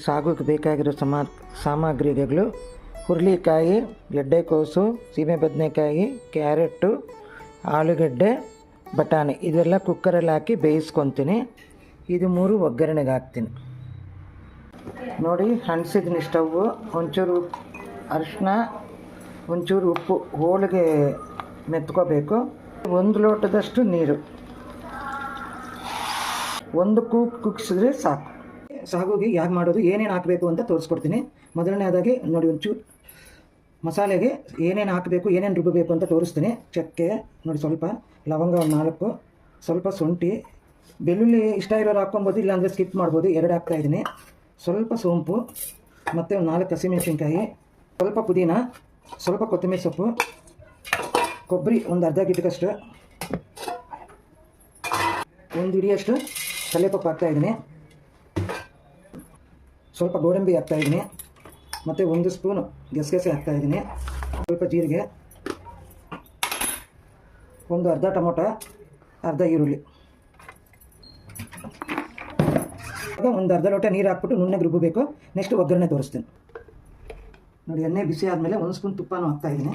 ಸಾಗುಗೆ ಬೇಕಾಗಿರೋ ಸಾಮಗ್ರಿಗಳು ಹುರುಳಿಕಾಯಿ, ಗೆಡ್ಡೆಕೋಸು, ಸೀಮೆ ಬದನೆಕಾಯಿ, ಕ್ಯಾರೆಟು, ಆಲೂಗಡ್ಡೆ, ಬಟಾಣಿ ಇದೆಲ್ಲ ಕುಕ್ಕರಲ್ಲಿ ಹಾಕಿ ಬೇಯಿಸ್ಕೊತೀನಿ. ಇದು 3 ಒಗ್ಗರಣೆಗೆ ಹಾಕ್ತೀನಿ. ನೋಡಿ ಹಣ್ಸಿದ್ದೀನಿ ಸ್ಟವ್ವು. ಒಂಚೂರು ಅರಿಶಿನ, ಒಂಚೂರು ಉಪ್ಪು, ಹೋಳಿಗೆ ಮೆತ್ಕೋಬೇಕು. 1 ಲೋಟದಷ್ಟು ನೀರು, 1 ಕುಗ್ಸಿದ್ರೆ ಸಾಕು. ಸಾಗುಗೆ ಯಾಕೆ ಮಾಡೋದು, ಏನೇನು ಹಾಕಬೇಕು ಅಂತ ತೋರಿಸ್ಕೊಡ್ತೀನಿ. ಮೊದಲನೇದಾಗಿ ನೋಡಿ, ಒಂಚೂರು ಮಸಾಲೆಗೆ ಏನೇನು ಹಾಕಬೇಕು, ಏನೇನು ರುಬ್ಬಬೇಕು ಅಂತ ತೋರಿಸ್ತೀನಿ. ಚಕ್ಕೆ ನೋಡಿ, ಸ್ವಲ್ಪ ಲವಂಗ 4, ಸ್ವಲ್ಪ ಶುಂಠಿ, ಬೆಳ್ಳುಳ್ಳಿ ಇಷ್ಟ ಇರೋರು ಹಾಕ್ಕೊಬೋದು, ಇಲ್ಲಾಂದರೆ ಸ್ಕಿಪ್ ಮಾಡ್ಬೋದು. 2 ಹಾಕ್ತಾಯಿದ್ದೀನಿ. ಸ್ವಲ್ಪ ಸೋಂಪು ಮತ್ತು 4 ಹಸಿಮೆಣಸಿನ್ಕಾಯಿ, ಸ್ವಲ್ಪ ಪುದೀನ, ಸ್ವಲ್ಪ ಕೊತ್ತಂಬರಿ ಸೊಪ್ಪು, ಕೊಬ್ಬರಿ ಒಂದು ಅರ್ಧ ಗಿಡಕಷ್ಟು, 1 ಹಿಡಿಯಷ್ಟು ಕಲ್ಲೆಪಪ್ಪು ಹಾಕ್ತಾಯಿದ್ದೀನಿ, ಸ್ವಲ್ಪ ಗೋಡಂಬಿ ಹಾಕ್ತಾಯಿದ್ದೀನಿ, ಮತ್ತು 1 ಸ್ಪೂನು ಗಸಗಸೆ ಹಾಕ್ತಾಯಿದ್ದೀನಿ, ಸ್ವಲ್ಪ ಜೀರಿಗೆ, ಒಂದು ಅರ್ಧ ಟೊಮೊಟೊ, ಅರ್ಧ ಈರುಳ್ಳಿ, ಒಂದು ಅರ್ಧ ಲೋಟ ನೀರು ಹಾಕ್ಬಿಟ್ಟು ನುಣ್ಣಗೆ ರುಬ್ಬಬೇಕು. ನೆಕ್ಸ್ಟ್ ಒಗ್ಗರಣೆ ತೋರಿಸ್ತೀನಿ. ನೋಡಿ, ಎಣ್ಣೆ ಬಿಸಿ ಆದಮೇಲೆ 1 ಸ್ಪೂನ್ ತುಪ್ಪನೂ ಹಾಕ್ತಾಯಿದ್ದೀನಿ.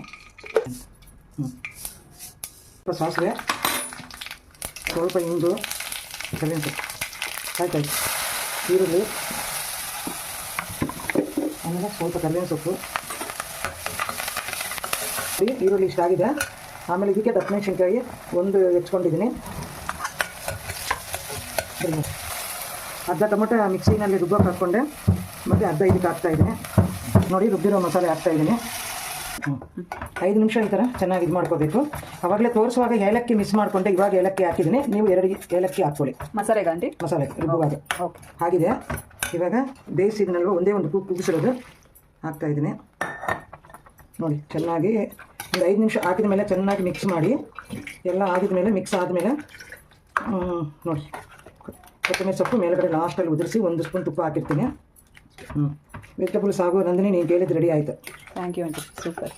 ಸ್ವಲ್ಪ ಸಾಸಿವೆ, ಸ್ವಲ್ಪ ಇಂಗು, ಕರಿಬೇವು ಸೊಪ್ಪು, ಆಯ್ತಾಯ್ತು, ಈರುಳ್ಳಿ, ಆಮೇಲೆ ಸ್ವಲ್ಪ ಕರಿಬೇವಿನ ಸೊಪ್ಪು. ಈರುಳ್ಳಿ ಇಷ್ಟ ಆಗಿದೆ. ಆಮೇಲೆ ಇದಕ್ಕೆ ಹಸಿಮೆಣಸಿನ್ಕಾಯಿ 1 ಹೆಚ್ಕೊಂಡಿದ್ದೀನಿ, ಅರ್ಧ ಟೊಮೊಟೊ ಮಿಕ್ಸಿನಲ್ಲಿ ರುಬ್ಬೋಕೆ ಹಾಕ್ಕೊಂಡೆ, ಮತ್ತು ಅರ್ಧ ಇದಕ್ಕೆ ಹಾಕ್ತಾಯಿದ್ದೀನಿ. ನೋಡಿ, ರುಬ್ಬಿರೋ ಮಸಾಲೆ ಹಾಕ್ತಾಯಿದ್ದೀನಿ. 5 ನಿಮಿಷ ಈ ಥರ ಚೆನ್ನಾಗಿ ಇದು ಮಾಡ್ಕೋಬೇಕು. ಆವಾಗಲೇ ತೋರಿಸುವಾಗ ಏಲಕ್ಕಿ ಮಿಸ್ ಮಾಡಿಕೊಂಡೆ, ಇವಾಗ ಏಲಕ್ಕಿ ಹಾಕಿದ್ದೀನಿ. ನೀವು 2 ಏಲಕ್ಕಿ ಹಾಕ್ಕೊಳ್ಳಿ ಮಸಾಲೆಗೆ ರುಬ್ಬುವಾಗ. ಆಗಿದೆ. ಇವಾಗ ಬೇಯಿಸಿದ್ನಲ್ವ, ಒಂದೇ ಒಂದು ಕುಗ್ಸಿರೋದು ಹಾಕ್ತಾಯಿದ್ದೀನಿ. ನೋಡಿ, ಚೆನ್ನಾಗಿ ಒಂದು 5 ನಿಮಿಷ ಹಾಕಿದ ಮೇಲೆ ಚೆನ್ನಾಗಿ ಮಿಕ್ಸ್ ಮಾಡಿ. ಎಲ್ಲ ಆಗಿದ ಮೇಲೆ ಮಿಕ್ಸ್ ಆದಮೇಲೆ ನೋಡಿ, ಕೊತ್ತಂಬರಿ ಸೊಪ್ಪು ಮೇಲ್ಗಡೆ ಲಾಸ್ಟಲ್ಲಿ ಉದುರಿಸಿ 1 ಸ್ಪೂನ್ ತುಪ್ಪ ಹಾಕಿರ್ತೀನಿ. ವೆಜಿಟೇಬಲ್ ಸಾಗು ನಂದಿನಿ, ನೀನು ಕೇಳಿದ್ದು ರೆಡಿ ಆಯಿತು. Thank you aunty, super.